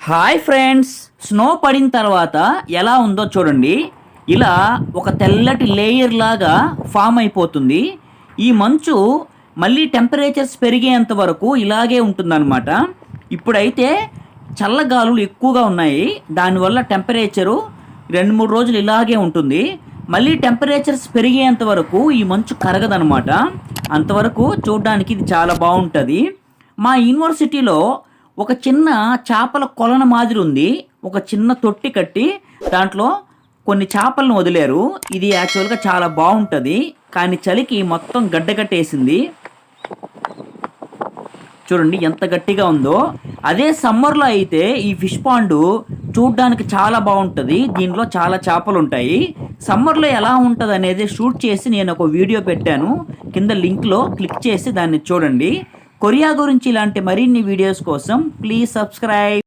Hi friends, snow పడిన తర్వాత ఎలా ఉందో చూడండి. ఇలా ఒక తెల్లటి లేయర్ లాగా ఫామ్ అయిపోతుంది. ఈ మంచు మళ్ళీ టెంపరేచర్స్ పెరిగేంత వరకు ఇలాగే ఉంటుందన్నమాట. ఇప్పుడైతే చల్లగాలులు ఎక్కువగా ఉన్నాయి, దానివల్ల టెంపరేచరు 2-3 రోజులు ఇలాగే ఉంటుంది. మళ్ళీ టెంపరేచర్స్ పెరిగేంత వరకు ఈ మంచు కరగదనమాట. అంతవరకు చూడడానికి ఇది చాలా బాగుంటుంది. మా యూనివర్సిటీలో ఒక చిన్న చేపల కొలను మాదిరి ఉంది. ఒక చిన్న తొట్టి కట్టి దాంట్లో కొన్ని చేపలను వదిలేరు. ఇది యాక్చువల్గా చాలా బాగుంటుంది, కానీ చలికి మొత్తం గడ్డగట్టేసింది. చూడండి ఎంత గట్టిగా ఉందో. అదే సమ్మర్లో అయితే ఈ ఫిష్ పాండు చూడ్డానికి చాలా బాగుంటుంది. దీనిలో చాలా చేపలు ఉంటాయి. సమ్మర్లో ఎలా ఉంటుంది అనేది షూట్ చేసి నేను ఒక వీడియో పెట్టాను, కింద లింక్లో క్లిక్ చేసి దాన్ని చూడండి. కొరియా గురించి ఇలాంటి మరిన్ని వీడియోస్ కోసం ప్లీజ్ సబ్స్క్రైబ్.